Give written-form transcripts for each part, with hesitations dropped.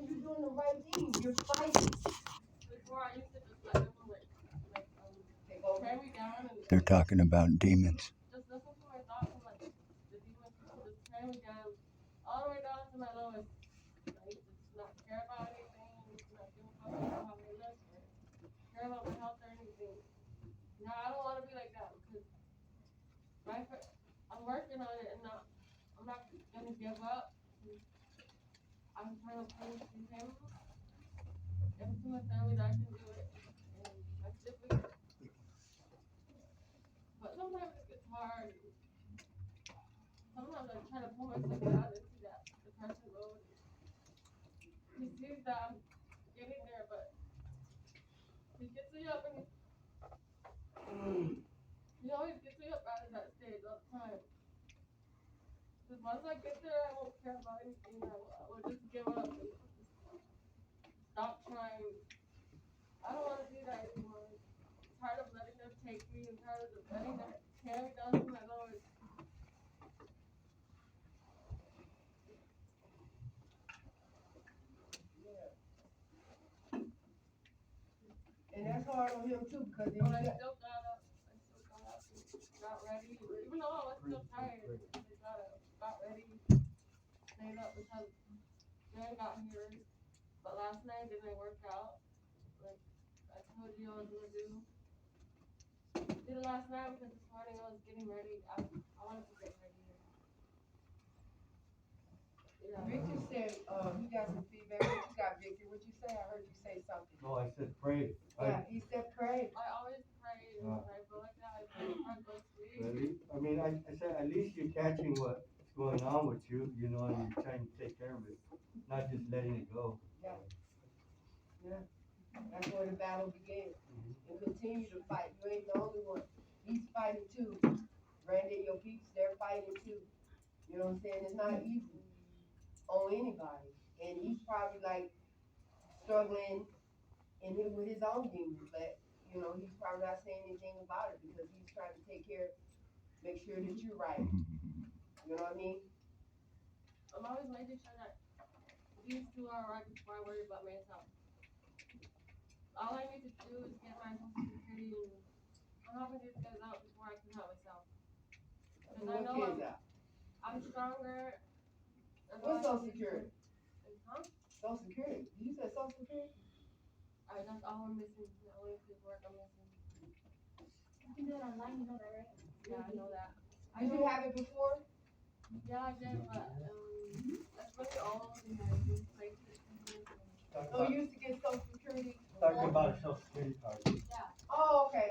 you're doing the right thing. You're fighting. Before I used to just let them Take over. tear me down and They're talking about demons. just listen to my thoughts and the demons used to just tear me down all the way down to my lowest. I used to just not care about anything. I used to not give a fuck about how I look or care about my health or anything. Now I don't want to be like that because I'm working on it and I'm not gonna give up. I'm trying to prove to him and to my family that I can do it and my siblings. But sometimes it gets hard. Sometimes I try to pull myself out into that depression mode. He sees that I'm getting there, but he gets me up and he always gets me up out of that stage all the time. Because once I get there, I won't care about anything. I will just give up and just stop trying. I don't want to do that anymore. I'm tired of letting them take me. I'm tired of letting them tear me down to my lowest. And that's hard on him too because then But I you got, still got up. Got ready. Even though I was still tired, got ready, stayed up because Jan got here. But last night didn't work out. Like I told you I was gonna do. Did it last night because this morning I was getting ready. I wanted to get ready. Yeah. Victor said he got some feedback. What you got, Victor? What you say? I heard you say something. No, I said pray. Yeah, he said pray. I always pray and when I feel like that. I pray before I go to sleep. Really? I mean, I said at least you're catching what's going on with you, you know, and you're trying to take care of it, not just letting it go. Yeah. Yeah. That's where the battle began. And continue to fight. You ain't the only one. He's fighting too. Randy, your peeps, they're fighting too. You know what I'm saying? It's not easy on anybody. And he's probably like struggling with his own demons, but you know, he's probably not saying anything about it because he's trying to take care, make sure that you're right. You know what I mean? I'm always making sure that these two are right before I worry about myself. All I need to do is get my social security and I'm helping these guys out before I can help myself. Because I know I'm stronger. What's social security? Huh? Social security. You said social security? That's all I'm missing. The only paperwork I'm missing. You can do it online, you know that, right? Yeah, I know that. Did you have it before? Yeah, I did, but that's really old and I just placed it. Oh, you used to get social security? Talking about a social security card. Yeah. Oh, okay.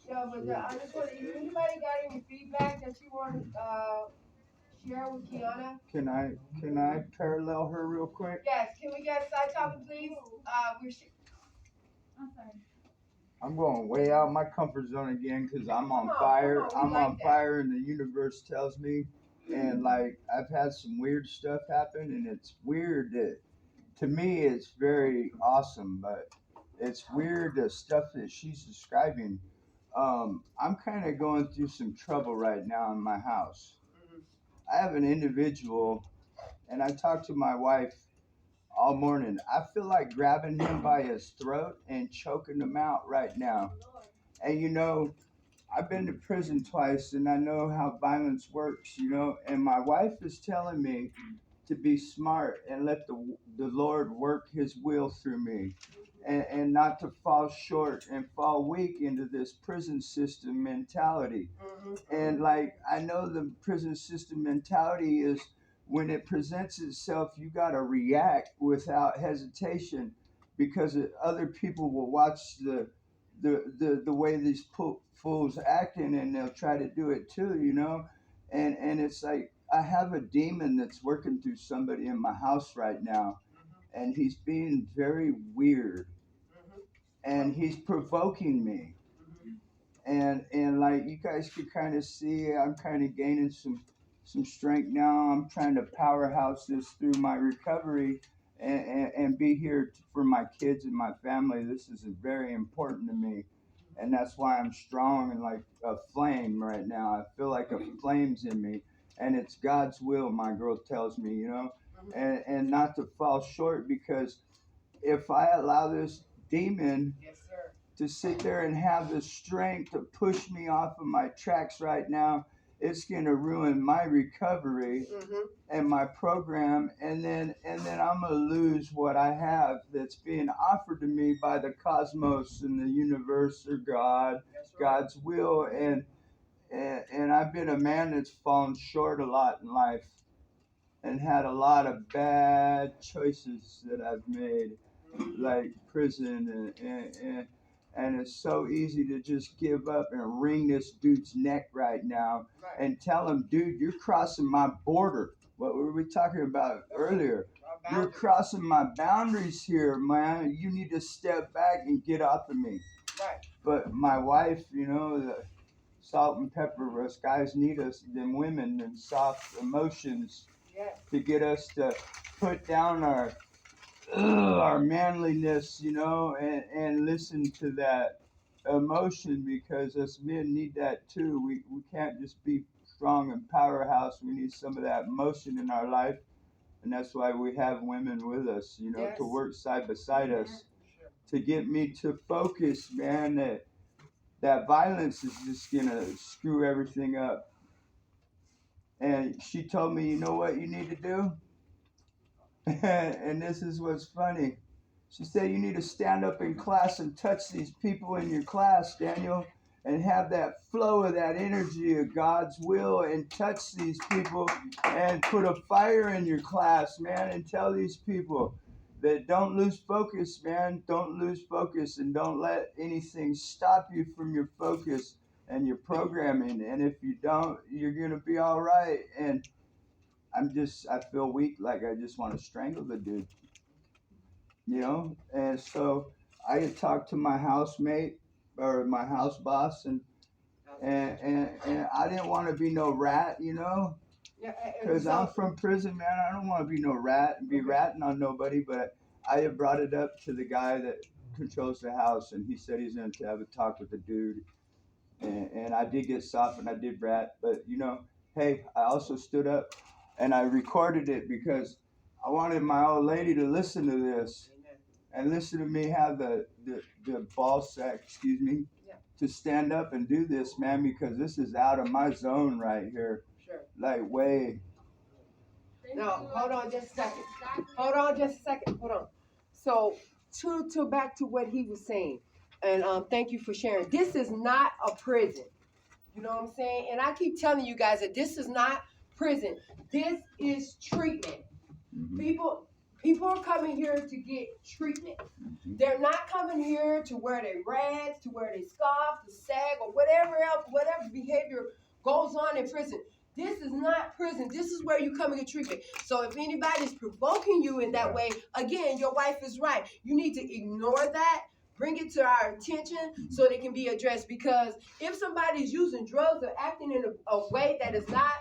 Yeah, but I just want to, anybody got any feedback that you want to share with Kiana? Can I parallel her real quick? Yes, can we get side topic, please? I'm sorry. I'm going way out my comfort zone again because I'm on fire. I'm on fire, and the universe tells me. And like I've had some weird stuff happen, and it's weird that to me it's very awesome, but it's weird the stuff that she's describing. I'm kind of going through some trouble right now in my house. I have an individual, and I talked to my wife all morning. I feel like grabbing him by his throat and choking him out right now. And you know, I've been to prison twice and I know how violence works, you know, and my wife is telling me to be smart and let the Lord work his will through me and not to fall short and fall weak into this prison system mentality. And like, I know the prison system mentality is when it presents itself, you got to react without hesitation because other people will watch the way these fools acting and they'll try to do it too, you know? And it's like, I have a demon that's working through somebody in my house right now, and he's being very weird, and he's provoking me. And like you guys can kind of see, I'm kind of gaining some strength now. I'm trying to powerhouse this through my recovery and be here for my kids and my family. This is very important to me, and that's why I'm strong and like a flame right now. I feel like a flame's in me, and it's God's will, my girl tells me, and not to fall short, because if I allow this demon Yes, sir. to sit there and have the strength to push me off of my tracks right now, it's gonna ruin my recovery and my program, and then I'm gonna lose what I have that's being offered to me by the cosmos and the universe or God, That's right. God's will, and I've been a man that's fallen short a lot in life and had a lot of bad choices that I've made, like prison, and it's so easy to just give up and wring this dude's neck right now Right. and tell him, dude, you're crossing my border. What were we talking about earlier? Our You're boundaries. crossing my boundaries here, man. You need to step back and get off of me. Right. But my wife, the salt and pepper, us guys need us, them women, and soft emotions Yes. to get us to put down our manliness, and listen to that emotion, because us men need that too. We can't just be strong and powerhouse. We need some of that emotion in our life, and that's why we have women with us, Yes. to work side beside us, Sure. to get me to focus, man, that violence is just gonna screw everything up. And she told me, you know what you need to do? And this is what's funny. She said, you need to stand up in class and touch these people in your class, Daniel, and have that flow of that energy of God's will, and touch these people and put a fire in your class, man, and tell these people that don't lose focus, man. Don't lose focus, and don't let anything stop you from your focus and your programming. And if you don't, you're going to be all right. And I feel weak, like I just want to strangle the dude, And so I had talked to my housemate or my house boss, and I didn't want to be no rat, Yeah. because I'm from prison, man. I don't want to be no rat and be ratting on nobody. But I had brought it up to the guy that controls the house, and he said he's going to have a talk with the dude. And I did get soft and I did rat, but hey, I also stood up and I recorded it, because I wanted my old lady to listen to this and listen to me have the ball sack, to stand up and do this, man, because this is out of my zone right here. Sure. Like, way. Now, hold on just a second. Hold on. So, to back to what he was saying, and thank you for sharing. This is not a prison. You know what I'm saying? And I keep telling you guys that this is not prison. This is treatment. Mm-hmm. People are coming here to get treatment. Mm-hmm. They're not coming here to wear their rags, to wear their scarf, to sag, or whatever else, whatever behavior goes on in prison. This is not prison. This is where you come and get treatment. So if anybody's provoking you in that way, again, your wife is right. You need to ignore that. Bring it to our attention so they can be addressed. Because if somebody's using drugs or acting in a way that is not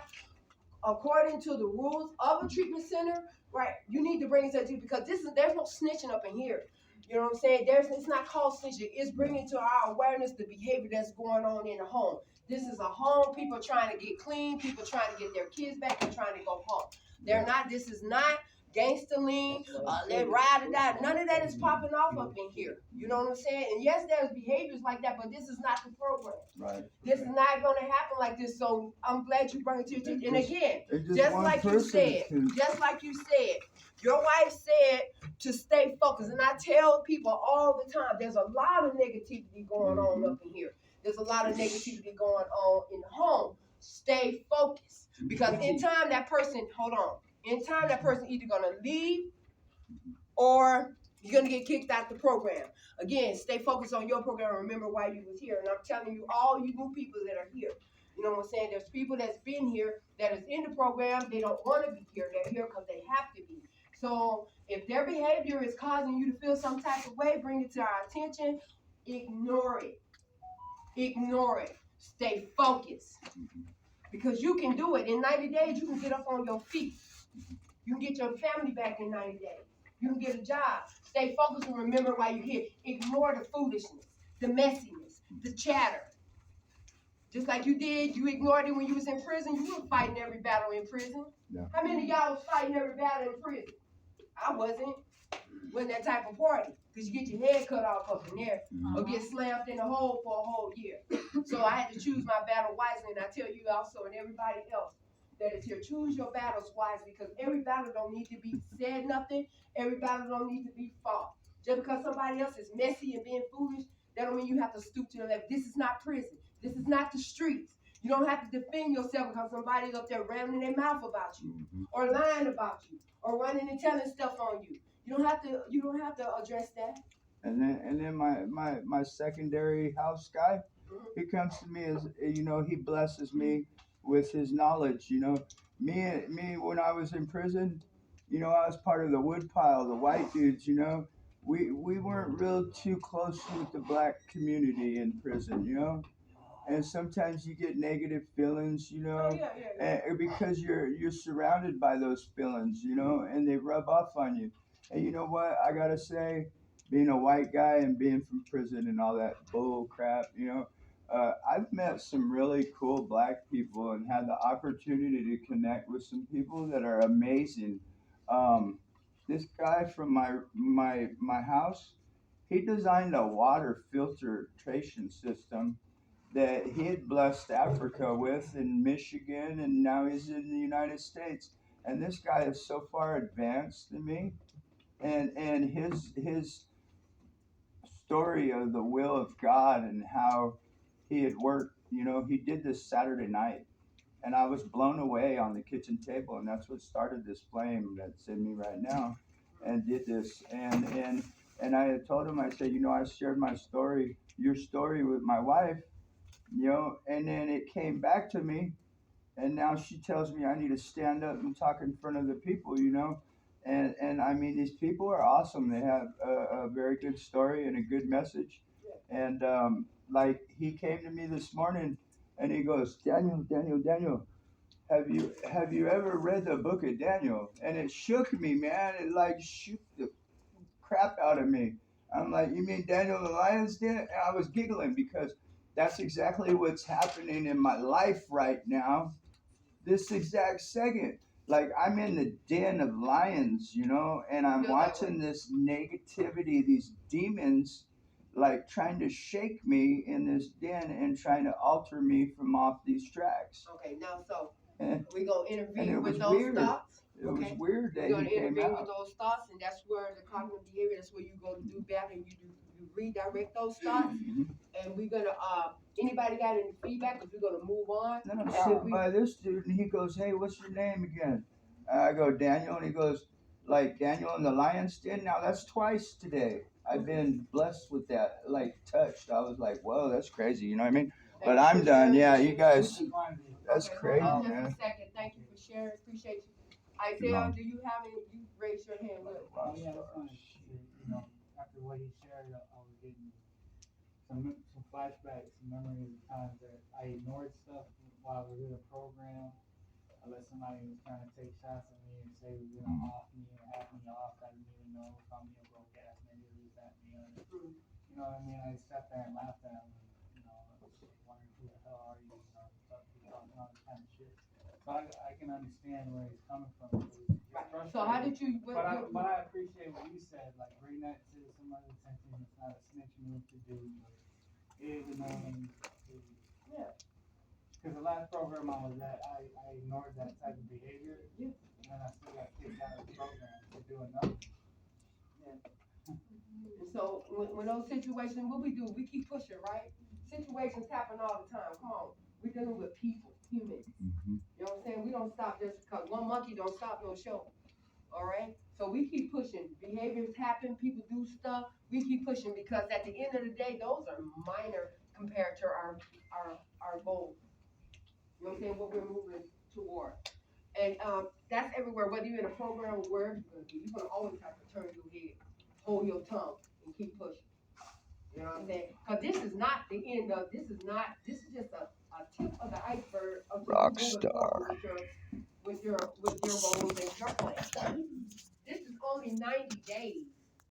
according to the rules of a treatment center, right, you need to bring it to attention, because there's no snitching up in here. You know what I'm saying? It's not called snitching. It's bringing to our awareness the behavior that's going on in the home. This is a home. People trying to get clean. People trying to get their kids back and trying to go home. This is not gangster lean, let ride or die. None of that is popping off up in here. You know what I'm saying? And yes, there's behaviors like that, but this is not the program. Right. This is not going to happen like this. So I'm glad you brought it to your attention. And again, just one like you person said, your wife said to stay focused. And I tell people all the time, there's a lot of negativity going on up in here. There's a lot of negativity going on in the home. Stay focused. Because in time that person either gonna leave or you're gonna get kicked out the program. Again, stay focused on your program. Remember why you was here. And I'm telling you, all you new people that are here, you know what I'm saying? There's people that's been here that is in the program. They don't want to be here. They're here because they have to be. So if their behavior is causing you to feel some type of way, bring it to our attention. Ignore it. Ignore it. Stay focused. Because you can do it. In 90 days, you can get up on your feet. You can get your family back in 90 days. You can get a job. Stay focused and remember why you're here. Ignore the foolishness, the messiness, the chatter. Just like you did, you ignored it when you was in prison. You were fighting every battle in prison. Yeah. How many of y'all was fighting every battle in prison? I wasn't. Wasn't that type of party. Because you get your head cut off up in there or get slammed in the hole for a whole year. So I had to choose my battle wisely. And I tell you also and everybody else that is here, choose your battles wisely because every battle don't need to be said nothing. Every battle don't need to be fought. Just because somebody else is messy and being foolish, that don't mean you have to stoop to the level. This is not prison. This is not the streets. You don't have to defend yourself because somebody's up there running their mouth about you or lying about you or running and telling stuff on you. You don't have to address that. And then my secondary house guy, he comes to me as he blesses me with his knowledge. Me when I was in prison, I was part of the wood pile, the white dudes. We weren't real too close with the black community in prison. And sometimes you get negative feelings, And because you're surrounded by those feelings, and they rub off on you. And you know what? I gotta say, being a white guy and being from prison and all that bull crap, I've met some really cool black people and had the opportunity to connect with some people that are amazing. This guy from my house, he designed a water filtration system that he had blessed Africa with in Michigan, and now he's in the United States. And this guy is so far advanced than me, and his story of the will of God and how he had worked. He did this Saturday night, and I was blown away on the kitchen table, and that's what started this flame that's in me right now, and did this. And I had told him, I said, I shared your story with my wife. And then it came back to me, and now she tells me I need to stand up and talk in front of the people, and I mean, these people are awesome. They have a very good story and a good message, and like he came to me this morning, and he goes, Daniel, have you ever read the book of Daniel? And it shook me, man. It like shook the crap out of me. I'm like, you mean Daniel the Lion's Den? And I was giggling because that's exactly what's happening in my life right now. This exact second. Like I'm in the den of lions, and I'm watching this negativity, these demons, like trying to shake me in this den and trying to alter me from off these tracks. Okay, now so we're gonna intervene with was those weird. thoughts. It was weird that We're gonna he came intervene out. with those thoughts, and that's where the cognitive behavior. That's where you go to do better, and you redirect those thoughts. And we're gonna anybody got any feedback? Because we're gonna move on. Then I'm sitting by this dude, and he goes, "Hey, what's your name again?" I go, "Daniel," and he goes, "Like Daniel in the Lion's Den." Now that's twice today. I've been blessed with that, like touched. I was like, "Whoa, that's crazy," you know what I mean? But I'm done. Yeah, you guys, that's crazy, Hold on man. just a second. Thank you for sharing. Appreciate you. Isaiah, do you have any? You raise your hand. Look. Oh, yeah, that's fine. After what he shared, I was getting some flashbacks, some memories of times that I ignored stuff while I was in a program. Unless somebody was trying to take shots at me and say, off me or have me off, I didn't even know, call me a broke ass nigga, this, that, and the other. You know what I mean? I sat there and laughed at him, and, I was wondering who the hell are you, talking all this kind of shit. So I can understand where he's coming from. So how did you? But I appreciate what you said, like bring that to somebody's attention. It's not a snitch move to do, but it is annoying. Yeah. Because the last program I was at, I ignored that type of behavior, and then I still got kicked out of the program for doing nothing. And so when those situations, what we do, we keep pushing, right? Situations happen all the time. Come on, we're dealing with people, humans. You know what I'm saying? We don't stop just because one monkey don't stop no show. All right. So we keep pushing. Behaviors happen. People do stuff. We keep pushing because at the end of the day, those are minor compared to our goals. You know what I'm saying? What we're moving toward. And that's everywhere, whether you're in a program or wherever you're going to always have to turn your head, hold your tongue, and keep pushing. You know what I'm saying? Because this is not the end of, this is just a tip of the iceberg of Rockstar. with your goals and your plans. This is only 90 days